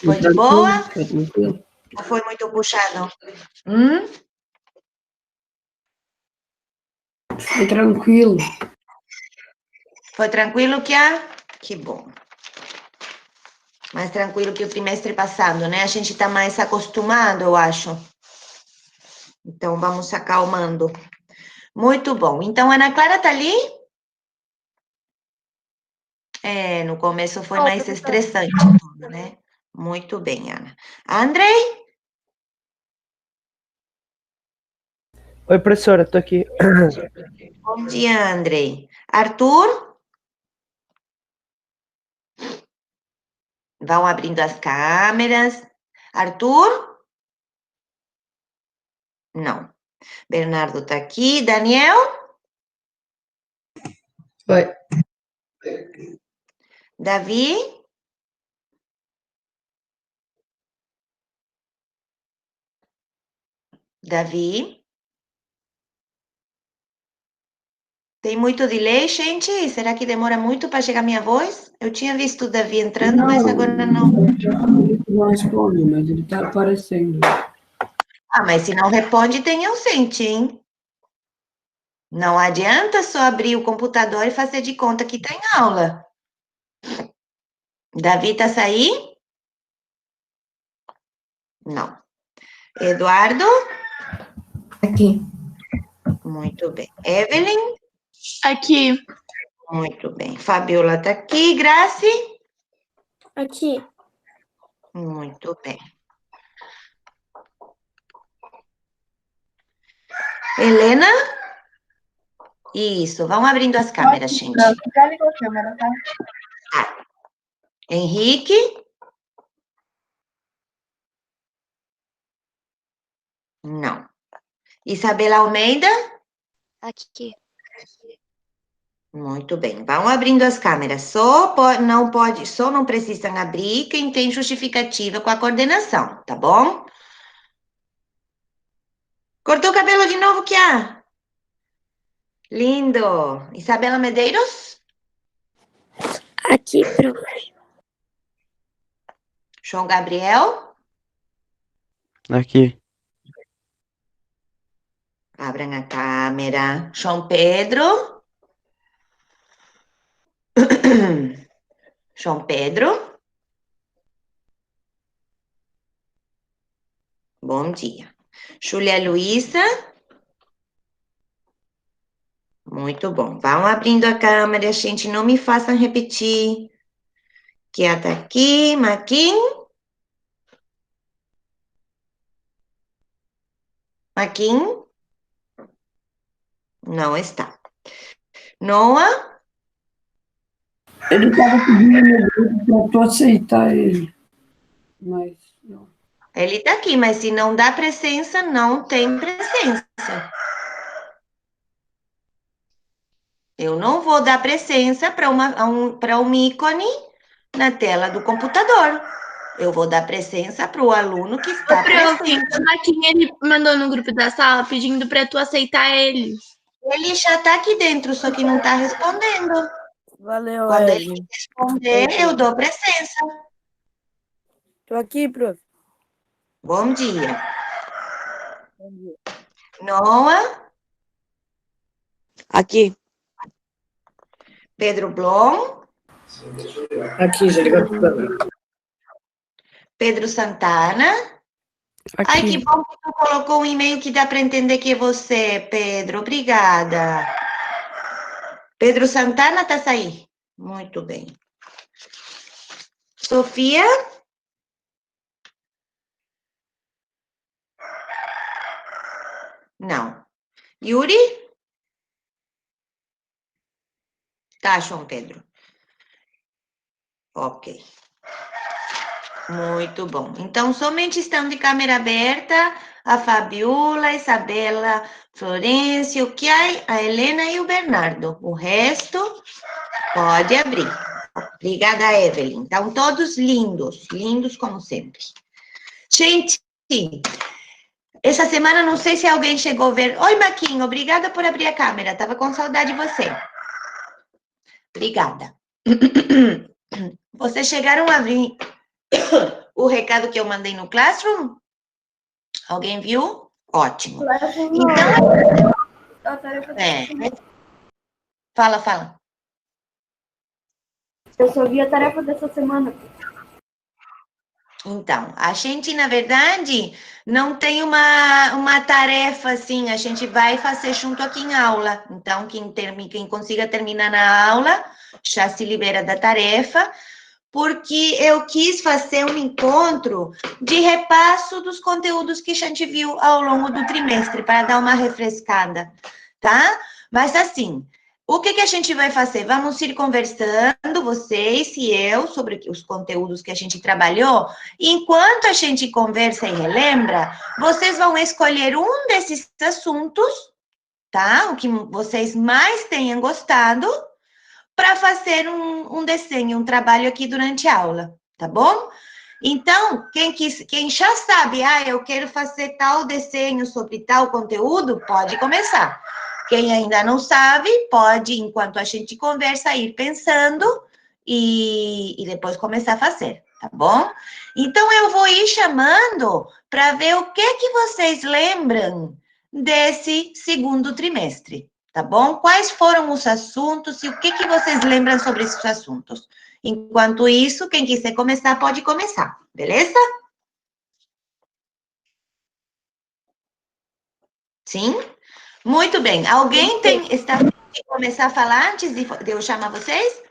Foi de boa? Foi tranquilo. Ou foi muito puxado? Foi tranquilo. Foi tranquilo, Kia? Que bom. Mais tranquilo que o trimestre passado, né? A gente tá mais acostumado, eu acho. Então, vamos se acalmando. Muito bom. Então, Ana Clara tá ali? É, no começo foi mais estressante tudo, né? Muito bem, Ana. Andrei? Oi, professora, tô aqui. Bom dia, Andrei. Arthur? Vão abrindo as câmeras. Arthur? Não. Bernardo tá aqui. Daniel? Foi. Davi? Davi? Tem muito delay, gente? Será que demora muito para chegar minha voz? Eu tinha visto o Davi entrando, mas agora não. Ele não responde, mas ele tá aparecendo. Ah, mas se não responde, tem ausente, hein? Não adianta só abrir o computador e fazer de conta que tá em aula. Davi tá aí? Não. Eduardo? Aqui. Muito bem. Evelyn? Aqui. Muito bem. Fabiola tá aqui. Grace? Aqui. Muito bem. Helena? Isso, vão abrindo as câmeras, gente. Já ligou a câmera, tá? Tá. Henrique? Não. Isabela Almeida? Aqui. Muito bem. Vão abrindo as câmeras. Só não precisam abrir quem tem justificativa com a coordenação, tá bom? Cortou o cabelo de novo, Kia? Lindo. Isabela Medeiros? Aqui, prof. João Gabriel? Aqui. Abram a câmera. João Pedro? João Pedro? Bom dia. Júlia Luísa? Muito bom. Vão abrindo a câmera, gente. Não me façam repetir. Kia tá aqui. Maquin? Maquin? Não está. Noah? Ele estava pedindo no grupo para tu aceitar ele. Mas não. Ele tá aqui, mas se não dá presença, não tem presença. Eu não vou dar presença para um ícone na tela do computador. Eu vou dar presença para o aluno que está presente. O Maquinha, ele mandou no grupo da sala pedindo para tu aceitar ele. Ele já está aqui dentro, só que não está respondendo. Valeu, Quando Evelyn. ele responder, eu dou presença. Tô aqui, prof. Bom dia. Bom dia. Noah? Aqui. Pedro Blom? Aqui, já ligou a câmera. Pedro Santana? Aqui. Ai, que bom que tu colocou um e-mail que dá para entender que é você, Pedro. Obrigada. Pedro Santana tá aí? Muito bem. Sofia? Não. Yuri? Tá, João Pedro. Ok. Muito bom. Então, somente estão de câmera aberta a Fabiola, Isabela, Florencio, a Helena e o Bernardo. O resto pode abrir. Obrigada, Evelyn. Estão todos lindos, lindos como sempre. Gente, essa semana não sei se alguém chegou a ver. Oi, Maquinho, obrigada por abrir a câmera. Tava com saudade de você. Obrigada. Vocês chegaram a ver o recado que eu mandei no Classroom? Alguém viu? Ótimo. Então, fala. Eu só vi a tarefa dessa semana. Então, a gente, na verdade, não tem uma tarefa assim, a gente vai fazer junto aqui em aula. Então, quem consiga terminar na aula, já se libera da tarefa, porque eu quis fazer um encontro de repasso dos conteúdos que a gente viu ao longo do trimestre, para dar uma refrescada, tá? Mas assim, o que a gente vai fazer? Vamos ir conversando, vocês e eu, sobre os conteúdos que a gente trabalhou. E enquanto a gente conversa e relembra, vocês vão escolher um desses assuntos, tá? O que vocês mais tenham gostado, para fazer um desenho, um trabalho aqui durante a aula, tá bom? Então, quem já sabe, eu quero fazer tal desenho sobre tal conteúdo, pode começar. Quem ainda não sabe, pode, enquanto a gente conversa, ir pensando e depois começar a fazer, tá bom? Então, eu vou ir chamando para ver o que vocês lembram desse segundo trimestre, tá bom? Quais foram os assuntos e o que vocês lembram sobre esses assuntos? Enquanto isso, quem quiser começar, pode começar, beleza? Sim? Muito bem. Alguém está afim de começar a falar antes de eu chamar vocês?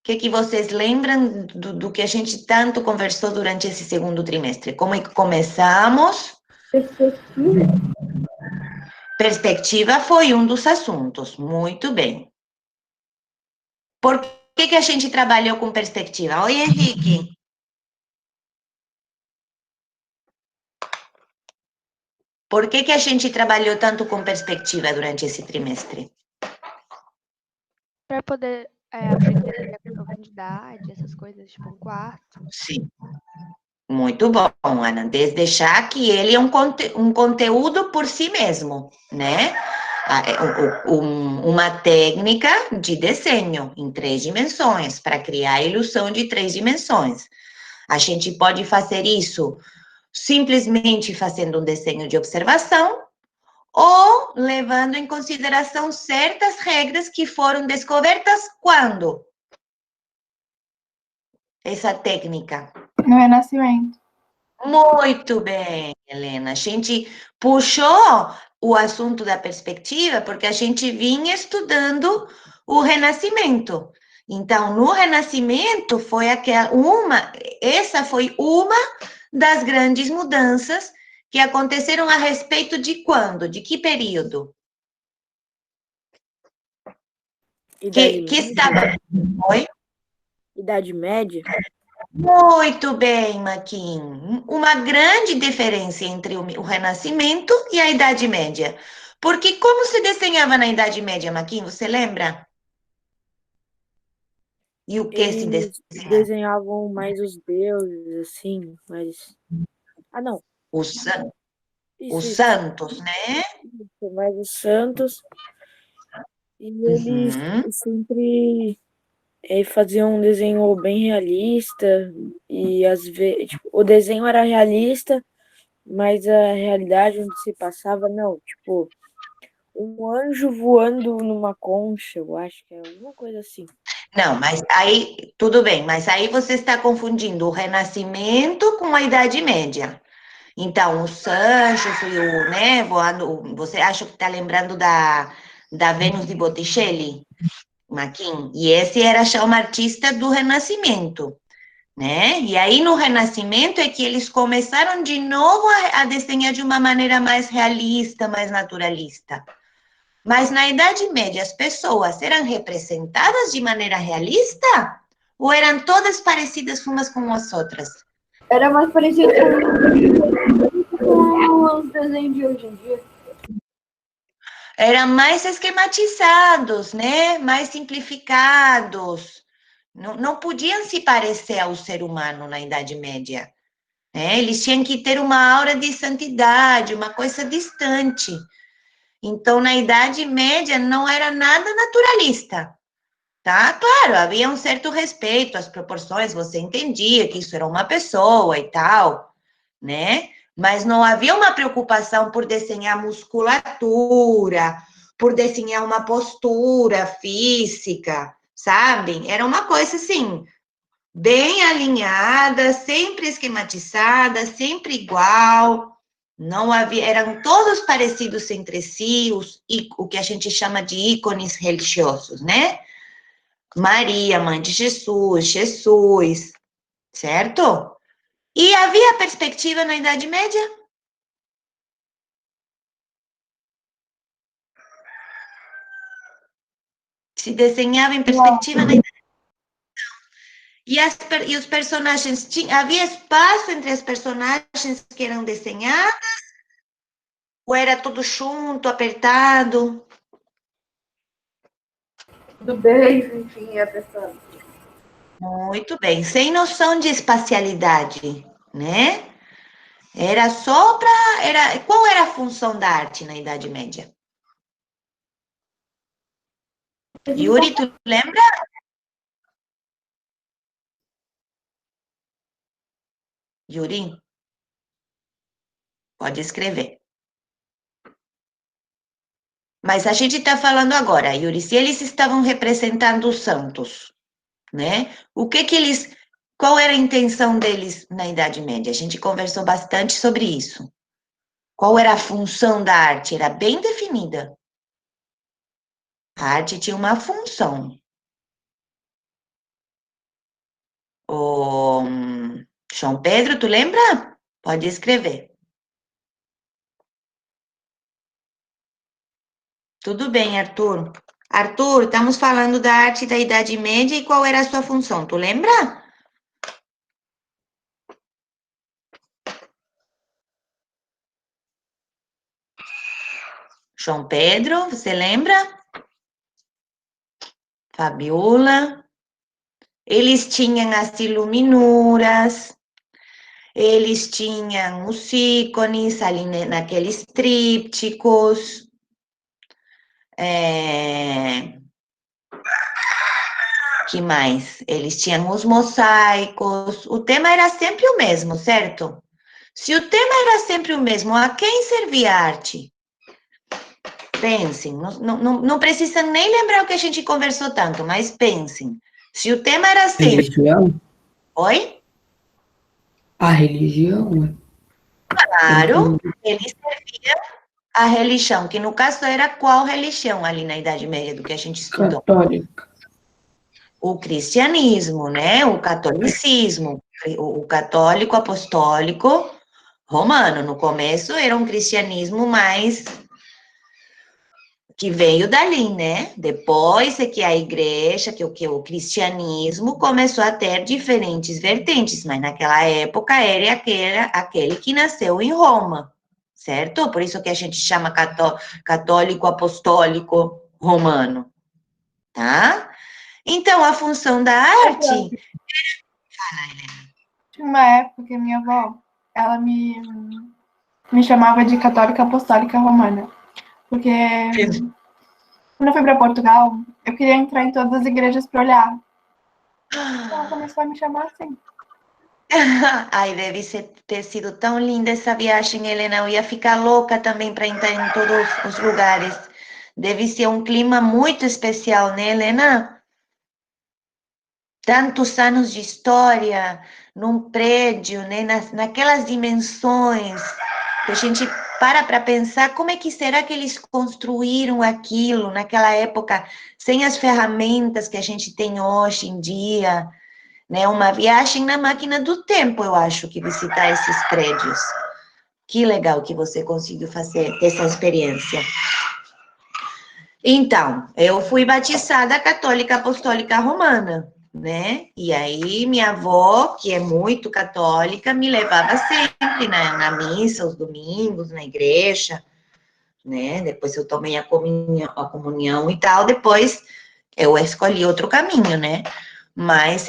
O que vocês lembram do que a gente tanto conversou durante esse segundo trimestre? Como é que começamos? Perspectiva foi um dos assuntos. Muito bem. Por que a gente trabalhou com perspectiva? Oi, Henrique. Por que a gente trabalhou tanto com perspectiva durante esse trimestre? Para poder aprender a profundidade, essas coisas, tipo um quarto. Sim. Muito bom, Ana. Desde deixar que ele é um conteúdo por si mesmo, né? Uma técnica de desenho em 3 dimensões, para criar a ilusão de 3 dimensões. A gente pode fazer isso simplesmente fazendo um desenho de observação ou levando em consideração certas regras que foram descobertas quando? Essa técnica. No Renascimento. Muito bem, Helena. A gente puxou o assunto da perspectiva porque a gente vinha estudando o Renascimento. Então, no Renascimento essa foi uma das grandes mudanças que aconteceram a respeito de quando? De que período? Que estava... Oi? Idade Média? Muito bem, Maquin. Uma grande diferença entre o Renascimento e a Idade Média. Porque como se desenhava na Idade Média, Maquin, você lembra? E o que se Eles desenhava? desenhavam mais os deuses, assim, mas... Ah, não. Os Isso. santos, né? Mais os santos. E eles sempre faziam um desenho bem realista. E às vezes, tipo, o desenho era realista, mas a realidade onde se passava, não. Tipo, um anjo voando numa concha, eu acho que é alguma coisa assim. Não, mas aí, tudo bem, mas aí você está confundindo o Renascimento com a Idade Média. Então, os anjos e né, voando, você acha que está lembrando da Vênus de Botticelli, Maquin? E esse era já um artista do Renascimento, né? E aí, no Renascimento, é que eles começaram de novo a desenhar de uma maneira mais realista, mais naturalista. Mas na Idade Média, as pessoas eram representadas de maneira realista? Ou eram todas parecidas umas com as outras? Era mais parecido com os desenhos de hoje em dia. Eram mais esquematizados, né? Mais simplificados. Não podiam se parecer ao ser humano na Idade Média. Né? Eles tinham que ter uma aura de santidade, uma coisa distante. Então, na Idade Média, não era nada naturalista. tá? Claro, havia um certo respeito às proporções, você entendia que isso era uma pessoa e tal, né? Mas não havia uma preocupação por desenhar musculatura, por desenhar uma postura física, sabe? Era uma coisa assim, bem alinhada, sempre esquematizada, sempre igual. Não havia, eram todos parecidos entre si, o que a gente chama de ícones religiosos, né? Maria, mãe de Jesus, Jesus, certo? E havia perspectiva na Idade Média? Se desenhava em perspectiva na Idade Média. E os personagens, havia espaço entre as personagens que eram desenhadas? Ou era tudo junto, apertado? Tudo bem, enfim, a pessoa. Muito bem, sem noção de espacialidade, né? Era só para. Qual era a função da arte na Idade Média? Yuri, tu lembra? Yuri? Pode escrever. Mas a gente está falando agora, Yuri, se eles estavam representando os santos, né? Qual era a intenção deles na Idade Média? A gente conversou bastante sobre isso. Qual era a função da arte? Era bem definida. A arte tinha uma função. O João Pedro, tu lembra? Pode escrever. Tudo bem, Arthur. Arthur, estamos falando da arte da Idade Média e qual era a sua função? Tu lembra? João Pedro, você lembra? Fabiola. Eles tinham as iluminuras, eles tinham os ícones ali naqueles trípticos. Que mais? Eles tinham os mosaicos. O tema era sempre o mesmo, certo? Se o tema era sempre o mesmo, a quem servia a arte? Pensem, não precisa nem lembrar o que a gente conversou tanto, mas pensem. Se o tema era sempre... Religião? Oi? A religião? Claro, ele servia a religião, que no caso era qual religião ali na Idade Média do que a gente estudou? Católica. O cristianismo, né? O catolicismo, o católico apostólico romano. No começo era um cristianismo mais que veio dali, né? Depois é que a igreja, que o cristianismo começou a ter diferentes vertentes, mas naquela época era aquele que nasceu em Roma, certo? Por isso que a gente chama católico apostólico romano, tá? Então, a função da arte... Fala, Helena. Tinha uma época que a minha avó, ela me chamava de católica apostólica romana. Porque quando eu fui para Portugal, eu queria entrar em todas as igrejas para olhar. Então ela começou a me chamar assim. Ai, deve ter sido tão linda essa viagem, Helena. Eu ia ficar louca também para entrar em todos os lugares. Deve ser um clima muito especial, né, Helena? Tantos anos de história num prédio, né, naquelas dimensões, que a gente para pensar como é que será que eles construíram aquilo naquela época, sem as ferramentas que a gente tem hoje em dia, né? Uma viagem na máquina do tempo, eu acho, que visitar esses prédios. Que legal que você conseguiu fazer essa experiência. Então, eu fui batizada católica apostólica romana, né? E aí, minha avó, que é muito católica, me levava sempre na missa, aos domingos, na igreja, né? Depois eu tomei a comunhão e tal, depois eu escolhi outro caminho, né? Mas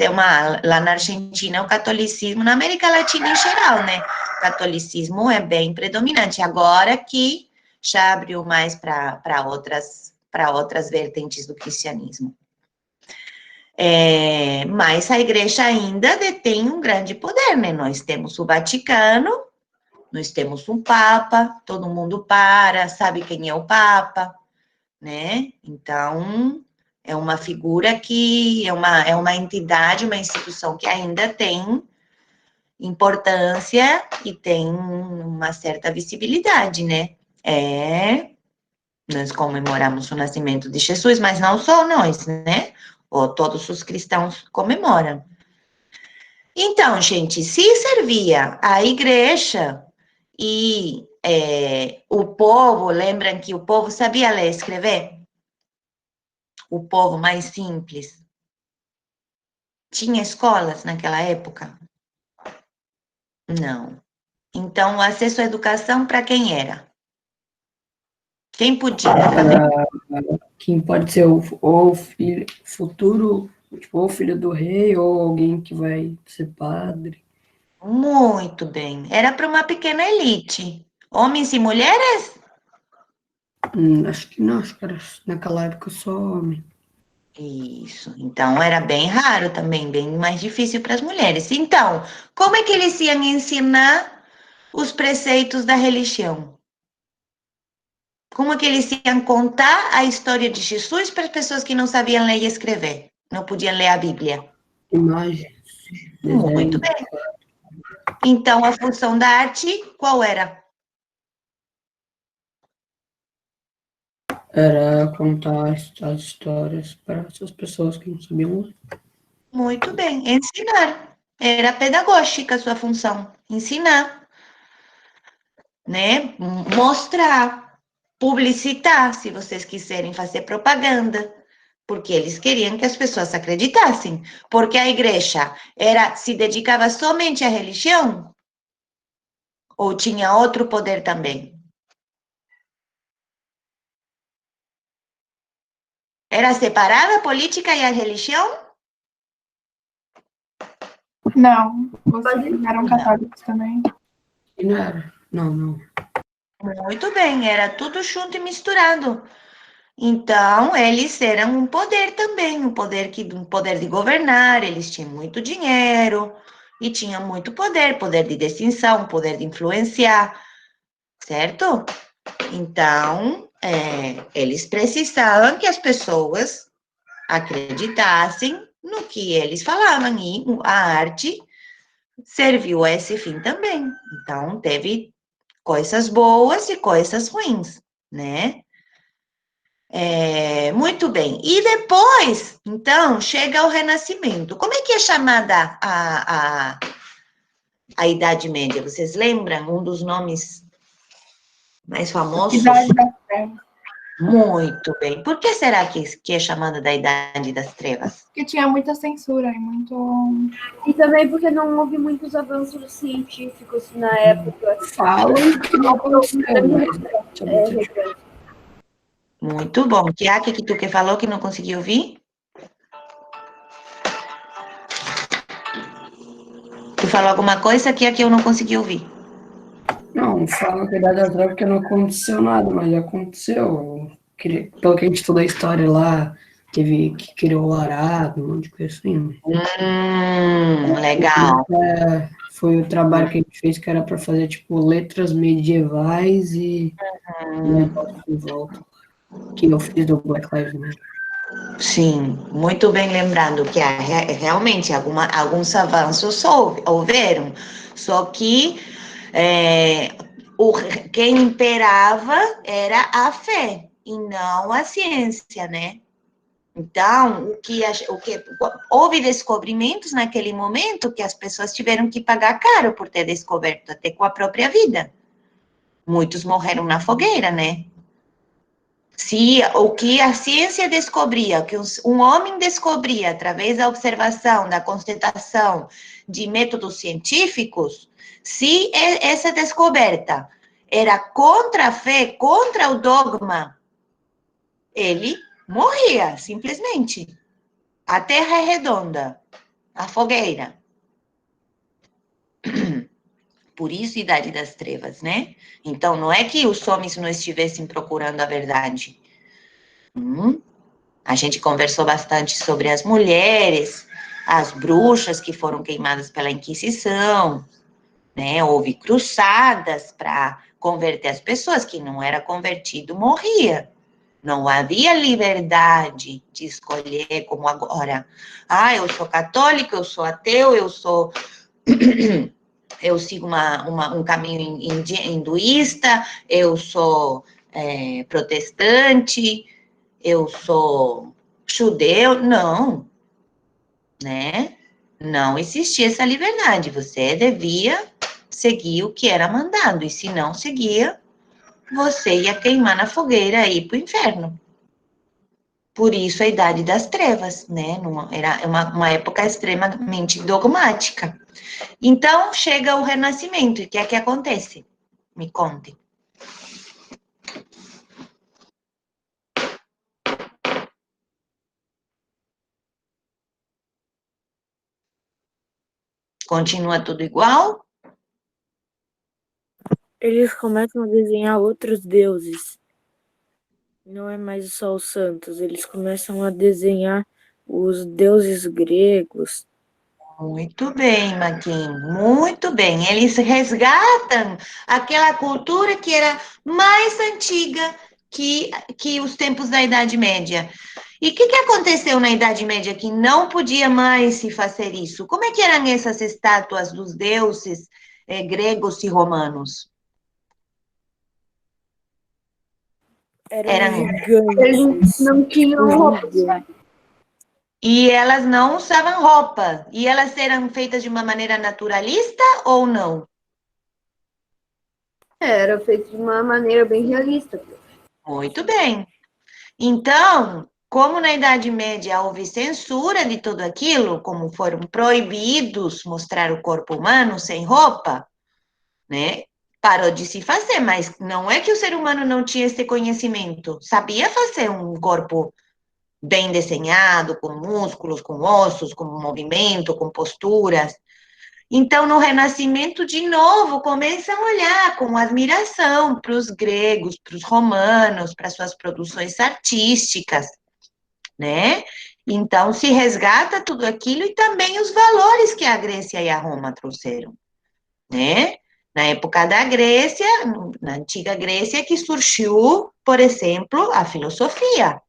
lá na Argentina, o catolicismo, na América Latina em geral, né? O catolicismo é bem predominante. Agora que já abriu mais para outras vertentes do cristianismo. Mas a igreja ainda detém um grande poder, né? Nós temos o Vaticano, nós temos um Papa, todo mundo sabe quem é o Papa, né? Então, é uma figura que é uma entidade, uma instituição que ainda tem importância e tem uma certa visibilidade, né? Nós comemoramos o nascimento de Jesus, mas não só nós, né? Ou todos os cristãos comemoram. Então, gente, se servia a igreja e o povo, lembram que o povo sabia ler e escrever? O povo mais simples. Tinha escolas naquela época? Não. Então, o acesso à educação para quem era? Quem podia fazer? Quem pode ser ou filho, futuro, tipo, ou filho do rei, ou alguém que vai ser padre. Muito bem. Era para uma pequena elite. Homens e mulheres? Acho que não, acho que era naquela época só homem. Isso. Então, era bem raro também, bem mais difícil para as mulheres. Então, como é que eles iam ensinar os preceitos da religião? Como é que eles iam contar a história de Jesus para as pessoas que não sabiam ler e escrever? Não podiam ler a Bíblia? Imagens, Muito desenho. bem. Então, a função da arte, qual era? Era contar as histórias para essas pessoas que não sabiam ler. Muito bem, ensinar. Era pedagógica a sua função, ensinar, né? Mostrar, publicitar, se vocês quiserem fazer propaganda, porque eles queriam que as pessoas acreditassem, porque a igreja se dedicava somente à religião ou tinha outro poder também? Era separada a política e a religião? Não, vocês eram católicos também. E não era. Não. Muito bem, era tudo junto e misturado. Então, eles eram um poder também, um poder de governar, eles tinham muito dinheiro e tinham muito poder de decisão, poder de influenciar, certo? Então, eles precisavam que as pessoas acreditassem no que eles falavam e a arte serviu a esse fim também. Então, teve coisas boas e coisas ruins, né? Muito bem. E depois, então, chega o Renascimento. Como é que é chamada a Idade Média? Vocês lembram? Um dos nomes mais famosos? Idade das Trevas. Muito bem. Por que será que é chamada da Idade das Trevas? Porque tinha muita censura e muito... E também porque não houve muitos avanços científicos na época. Falam que não aconteceu, mas... Muito bom. Tiago, que tu que falou que não conseguiu ouvir? Tu falou alguma coisa que eu não consegui ouvir? Não, falam que a Idade das Trevas que não aconteceu nada, mas aconteceu. Pelo que a gente estudou a história lá, teve que criou o arado, um monte de coisa assim. Legal. Foi o trabalho que a gente fez, que era para fazer, tipo, letras medievais e negócio em volta. Que eu fiz do Black Lives Matter. Sim, muito bem lembrando que realmente alguns avanços houveram, só que quem imperava era a fé e não a ciência, né? Então, houve descobrimentos naquele momento que as pessoas tiveram que pagar caro por ter descoberto, até com a própria vida. Muitos morreram na fogueira, né? Se o que a ciência descobria, o que um homem descobria através da observação, da constatação de métodos científicos, se essa descoberta era contra a fé, contra o dogma, ele morria, simplesmente. A Terra é redonda, a fogueira. Por isso, Idade das Trevas, né? Então, não é que os homens não estivessem procurando a verdade. A gente conversou bastante sobre as mulheres, as bruxas que foram queimadas pela Inquisição, né? Houve cruzadas para converter as pessoas, que não era convertido, morria. Não havia liberdade de escolher como agora. Ah, eu sou católico, eu sou ateu, eu sigo um caminho hinduísta, eu sou protestante, eu sou judeu. Não, né? Não existia essa liberdade. Você devia seguir o que era mandado, e se não seguia, você ia queimar na fogueira e ir para o inferno. Por isso a Idade das Trevas, né? Era uma época extremamente dogmática. Então, chega o Renascimento, e o que é que acontece? Me conte. Continua tudo igual? Eles começam a desenhar outros deuses. Não é mais só os santos, eles começam a desenhar os deuses gregos. Muito bem, Maquin, muito bem. Eles resgatam aquela cultura que era mais antiga que os tempos da Idade Média. E o que aconteceu na Idade Média que não podia mais se fazer isso? Como é que eram essas estátuas dos deuses gregos e romanos? Eram Eles gigantes. não tinham roupas. E elas não usavam roupa. E elas eram feitas de uma maneira naturalista ou não? Era feito de uma maneira bem realista. Muito bem. Então, como na Idade Média houve censura de tudo aquilo, como foram proibidos mostrar o corpo humano sem roupa, né? Parou de se fazer, mas não é que o ser humano não tinha esse conhecimento. Sabia fazer um corpo bem desenhado, com músculos, com ossos, com movimento, com posturas. Então, no Renascimento, de novo, começam a olhar com admiração para os gregos, para os romanos, para suas produções artísticas, né? Então, se resgata tudo aquilo e também os valores que a Grécia e a Roma trouxeram, né? Na época da Grécia, na antiga Grécia, que surgiu, por exemplo, a filosofia.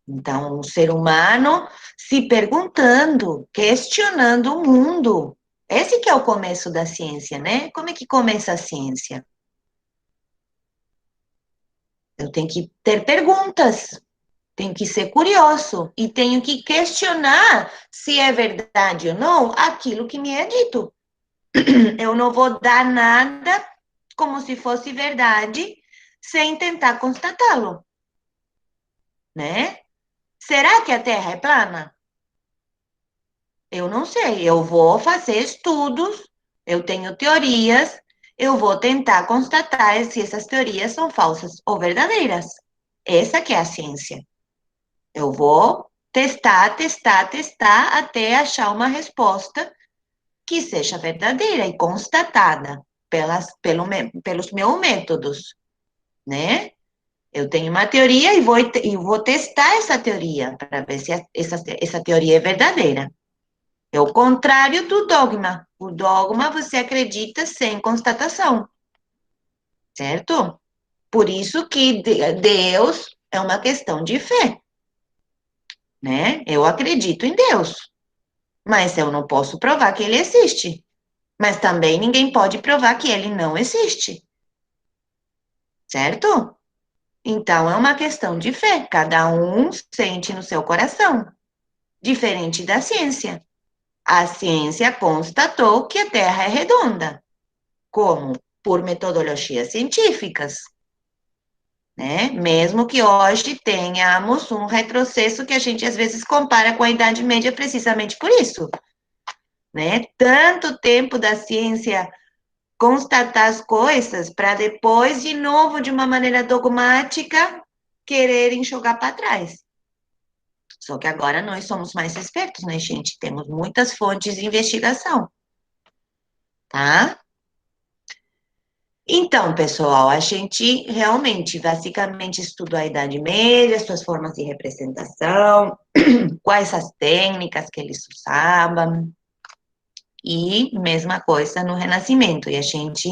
Então, o ser humano se perguntando, questionando o mundo. Esse que é o começo da ciência, né? Como é que começa a ciência? Eu tenho que ter perguntas, tenho que ser curioso e tenho que questionar se é verdade ou não aquilo que me é dito. Eu não vou dar nada como se fosse verdade sem tentar constatá-lo, né? Será que a Terra é plana? Eu não sei, eu vou fazer estudos, eu tenho teorias, eu vou tentar constatar se essas teorias são falsas ou verdadeiras. Essa que é a ciência. Eu vou testar, testar, testar até achar uma resposta que seja verdadeira e constatada pelos meus métodos, né? Eu tenho uma teoria e vou testar essa teoria para ver se essa teoria é verdadeira. É o contrário do dogma. O dogma você acredita sem constatação, certo? Por isso que Deus é uma questão de fé, né? Eu acredito em Deus, mas eu não posso provar que ele existe. Mas também ninguém pode provar que ele não existe, certo? Então é uma questão de fé. Cada um sente no seu coração, diferente da ciência. A ciência constatou que a Terra é redonda. Como? Por metodologias científicas, né? Mesmo que hoje tenhamos um retrocesso que a gente às vezes compara com a Idade Média precisamente por isso, né? Tanto tempo da ciência constatar as coisas para depois, de novo, de uma maneira dogmática, quererem jogar para trás. Só que agora nós somos mais espertos, né, gente? Temos muitas fontes de investigação, tá? Então, pessoal, a gente realmente, basicamente, estudou a Idade Média, suas formas de representação, quais as técnicas que eles usavam, e mesma coisa no Renascimento. E a gente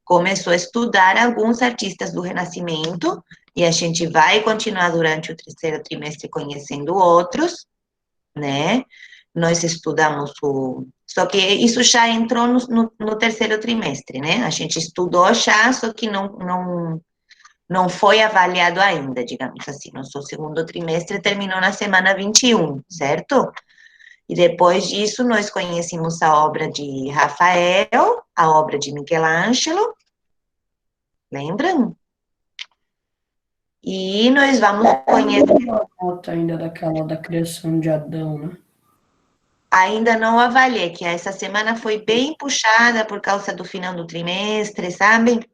começou a estudar alguns artistas do Renascimento, e a gente vai continuar durante o terceiro trimestre conhecendo outros, né? Nós estudamos o... Só que isso já entrou no terceiro trimestre, né? A gente estudou já, só que não foi avaliado ainda, digamos assim. Nosso segundo trimestre terminou na semana 21, certo? E depois disso, nós conhecemos a obra de Rafael, a obra de Michelangelo, lembram? E nós vamos conhecer... Nota ainda daquela da criação de Adão, né? Ainda não avaliei, que essa semana foi bem puxada por causa do final do trimestre, sabe?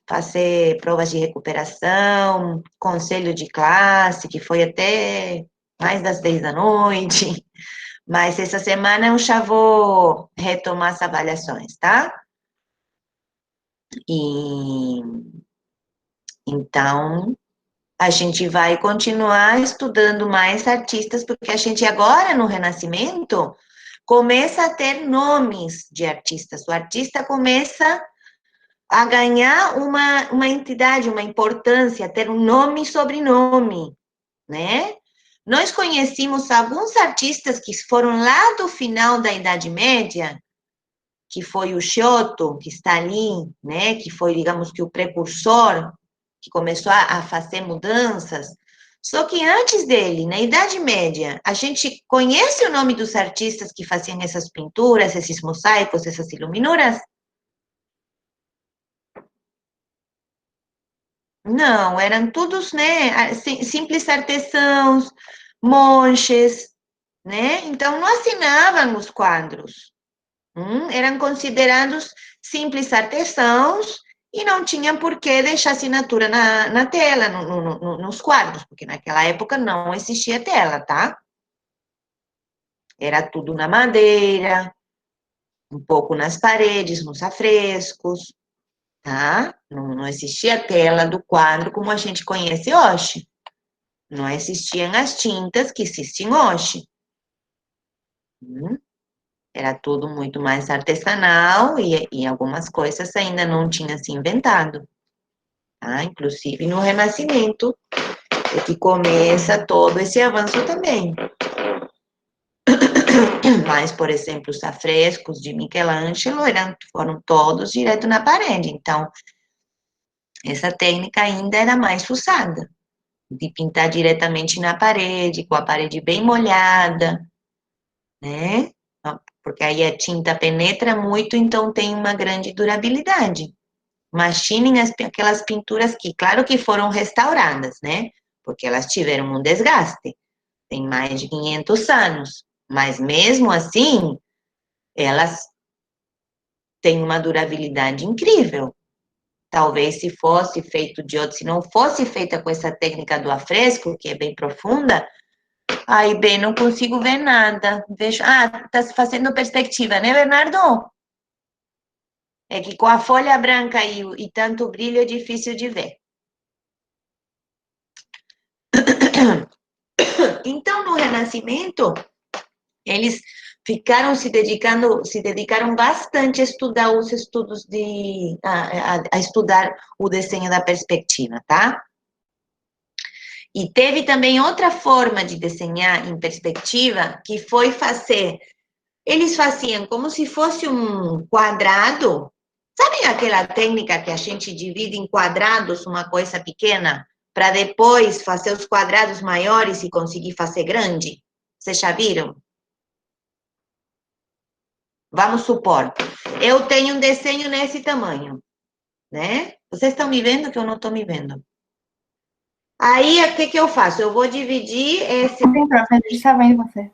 Fazer provas de recuperação, conselho de classe, que foi até mais das 10 da noite. Mas essa semana eu já vou retomar as avaliações, tá? E então a gente vai continuar estudando mais artistas, porque a gente agora no Renascimento começa a ter nomes de artistas. O artista começa a ganhar uma entidade, uma importância, ter um nome e sobrenome, né? Nós conhecemos alguns artistas que foram lá do final da Idade Média, que foi o Giotto, que está ali, né? Que foi, digamos que o precursor, que começou a fazer mudanças. Só que antes dele, na Idade Média, a gente conhece o nome dos artistas que faziam essas pinturas, esses mosaicos, essas iluminuras? Não, eram todos, né, simples artesãos, monges, né? Então, não assinavam os quadros. Eram considerados simples artesãos e não tinham por que deixar assinatura na tela, nos quadros, porque naquela época não existia tela, tá? Era tudo na madeira, um pouco nas paredes, nos afrescos, tá? Não existia tela do quadro como a gente conhece hoje. Não existiam as tintas que existem hoje. Era tudo muito mais artesanal e algumas coisas ainda não tinham se inventado. Tá? Inclusive no Renascimento é que começa todo esse avanço também. Mas, por exemplo, os afrescos de Michelangelo foram todos direto na parede. Então, essa técnica ainda era mais usada, de pintar diretamente na parede, com a parede bem molhada, né? Porque aí a tinta penetra muito, então tem uma grande durabilidade. Imaginem aquelas pinturas que, claro que foram restauradas, né? Porque elas tiveram um desgaste, tem mais de 500 anos, mas mesmo assim, elas têm uma durabilidade incrível. Talvez se fosse feito de outro, se não fosse feita com essa técnica do afresco, que é bem profunda, aí bem, não consigo ver nada. Vejo, tá se fazendo perspectiva, né, Bernardo? É que com a folha branca e tanto brilho é difícil de ver. Então, no Renascimento, eles se dedicaram bastante a estudar os estudos a estudar o desenho da perspectiva, tá? E teve também outra forma de desenhar em perspectiva, que foi fazer, eles faziam como se fosse um quadrado, sabem aquela técnica que a gente divide em quadrados, uma coisa pequena, para depois fazer os quadrados maiores e conseguir fazer grande? Vocês já viram? Vamos supor, eu tenho um desenho nesse tamanho, né? Vocês estão me vendo que eu não estou me vendo? Aí, o que eu faço? Eu vou dividir esse... Sim, prof, a gente está vendo você.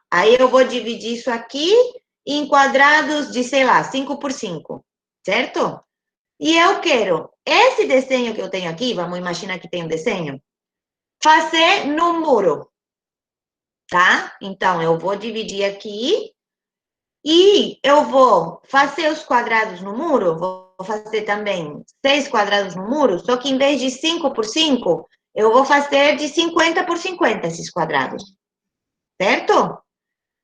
Aí eu vou dividir isso aqui em quadrados de, sei lá, 5 por 5, certo? E eu quero esse desenho que eu tenho aqui, vamos imaginar que tem um desenho, fazer no muro, tá? Então, eu vou dividir aqui E eu vou fazer os quadrados no muro, vou fazer também 6 quadrados no muro, só que em vez de 5 por 5, eu vou fazer de 50 por 50 esses quadrados, certo?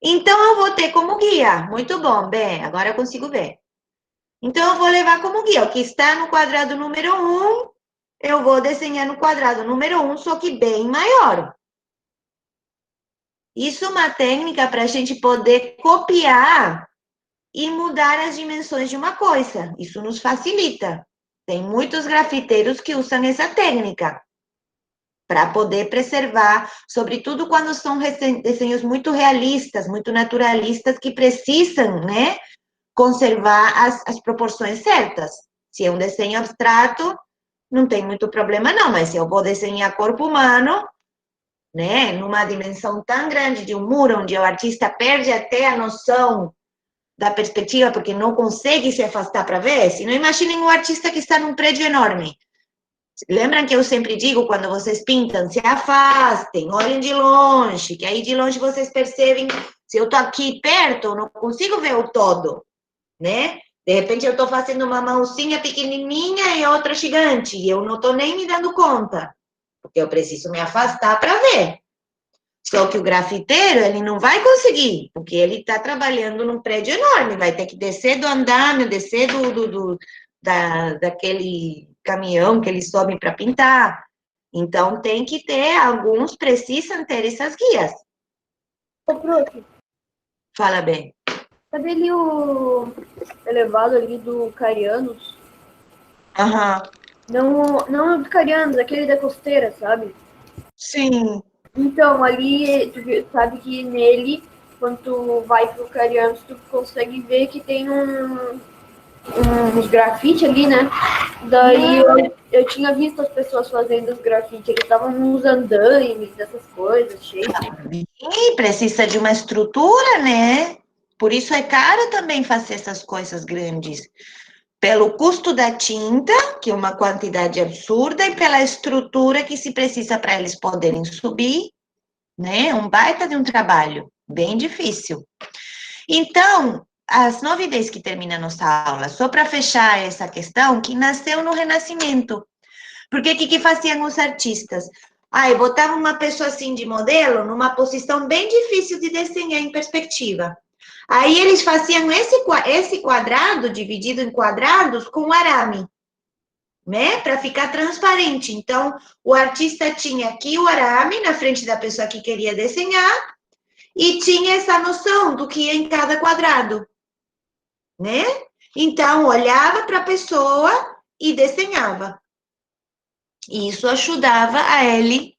Então, eu vou ter como guia. Muito bom, bem, agora eu consigo ver. Então, eu vou levar como guia o que está no quadrado número 1, eu vou desenhar no quadrado número 1, só que bem maior. Isso é uma técnica para a gente poder copiar e mudar as dimensões de uma coisa. Isso nos facilita. Tem muitos grafiteiros que usam essa técnica para poder preservar, sobretudo quando são desenhos muito realistas, muito naturalistas, que precisam, né, conservar as proporções certas. Se é um desenho abstrato, não tem muito problema não, mas se eu vou desenhar corpo humano, né, numa dimensão tão grande de um muro, onde o artista perde até a noção da perspectiva, porque não consegue se afastar para ver, se não imaginem um artista que está num prédio enorme. Lembram que eu sempre digo, quando vocês pintam, se afastem, olhem de longe, que aí de longe vocês percebem, se eu estou aqui perto, eu não consigo ver o todo, né? De repente eu estou fazendo uma mãozinha pequenininha e outra gigante, e eu não estou nem me dando conta, porque eu preciso me afastar para ver. Só que o grafiteiro, ele não vai conseguir, porque ele está trabalhando num prédio enorme, vai ter que descer do andame, descer daquele caminhão que eles sobem para pintar. Então, tem que ter, alguns precisam ter essas guias. Ô, prof, Fala bem. cadê ali o elevado ali do Carianos? Aham. Não o do Carianos, aquele da costeira, sabe? Sim. Então, ali, tu sabe que nele, quando tu vai pro Carianos, tu consegue ver que tem uns grafite ali, né? Daí eu tinha visto as pessoas fazendo os grafite, eles estavam nos andaimes, essas coisas, cheio. E precisa de uma estrutura, né? Por isso é caro também fazer essas coisas grandes. Pelo custo da tinta, que é uma quantidade absurda, e pela estrutura que se precisa para eles poderem subir, né? Um baita de um trabalho, bem difícil. Então, as 9:10 que termina a nossa aula, só para fechar essa questão, que nasceu no Renascimento. Porque o que faziam os artistas? Botavam uma pessoa assim de modelo, numa posição bem difícil de desenhar em perspectiva. Aí eles faziam esse quadrado, dividido em quadrados, com arame, né? Para ficar transparente. Então, o artista tinha aqui o arame na frente da pessoa que queria desenhar e tinha essa noção do que ia em cada quadrado, né? Então, olhava para a pessoa e desenhava. E isso ajudava a ele,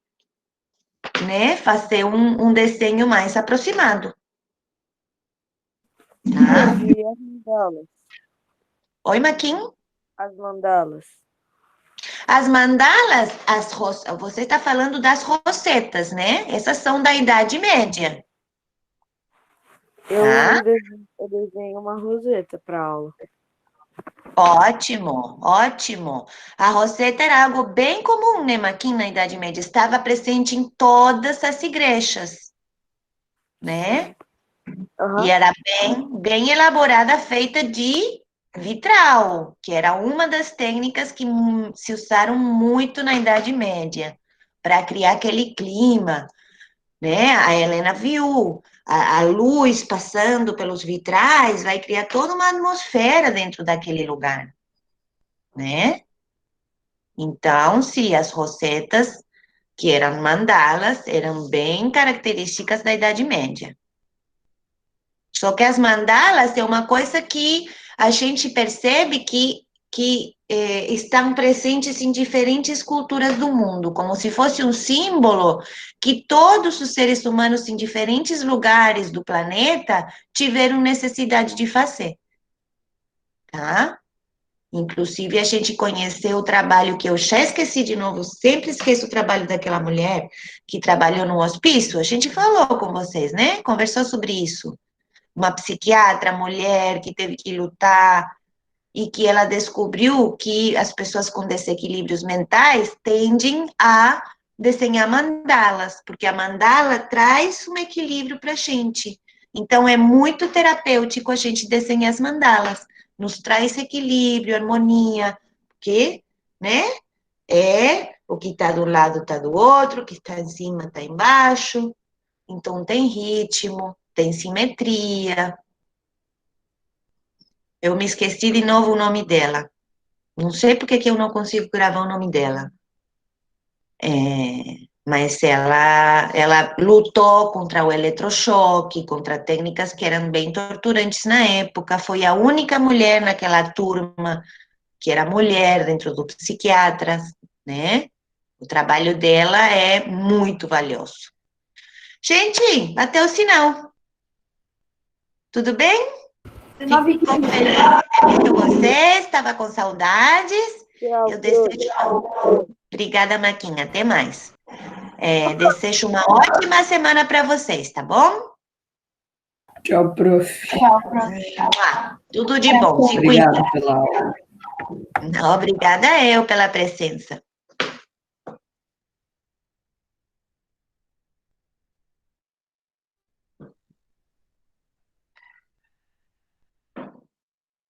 né, fazer um desenho mais aproximado. Tá? E as mandalas? Oi, Maquin? As mandalas. As mandalas, você está falando das rosetas, né? Essas são da Idade Média. Tá? Eu desenho uma roseta para aula. Ótimo, ótimo. A roseta era algo bem comum, né, Maquin, na Idade Média. Estava presente em todas as igrejas, né? Uhum. E era bem elaborada, feita de vitral, que era uma das técnicas que se usaram muito na Idade Média, para criar aquele clima, né? A Helena viu, a luz passando pelos vitrais vai criar toda uma atmosfera dentro daquele lugar, né? Então, sim, as rosetas, que eram mandalas, eram bem características da Idade Média. Só que as mandalas é uma coisa que a gente percebe que estão presentes em diferentes culturas do mundo, como se fosse um símbolo que todos os seres humanos em diferentes lugares do planeta tiveram necessidade de fazer, tá? Inclusive, a gente conheceu o trabalho que eu já esqueci de novo, sempre esqueço o trabalho daquela mulher que trabalhou no hospício. A gente falou com vocês, né? Conversou sobre isso. Uma psiquiatra, mulher, que teve que lutar e que ela descobriu que as pessoas com desequilíbrios mentais tendem a desenhar mandalas, porque a mandala traz um equilíbrio para a gente. Então, é muito terapêutico a gente desenhar as mandalas. Nos traz equilíbrio, harmonia, porque, né? O que está do lado está do outro, o que está em cima está embaixo. Então, tem ritmo, tem simetria. Eu me esqueci de novo o nome dela. Não sei por que eu não consigo gravar o nome dela. Mas ela lutou contra o eletrochoque, contra técnicas que eram bem torturantes na época. Foi a única mulher naquela turma que era mulher dentro dos psiquiatras, né? O trabalho dela é muito valioso. Gente, bateu o sinal. Tudo bem? Fico feliz com vocês, estava com saudades. Eu desejo... Obrigada, Maquinha, até mais. Desejo uma ótima semana para vocês, tá bom? Tchau, prof. Tchau, prof. Tudo de bom, se Obrigado cuida. pela aula. Obrigada eu pela presença.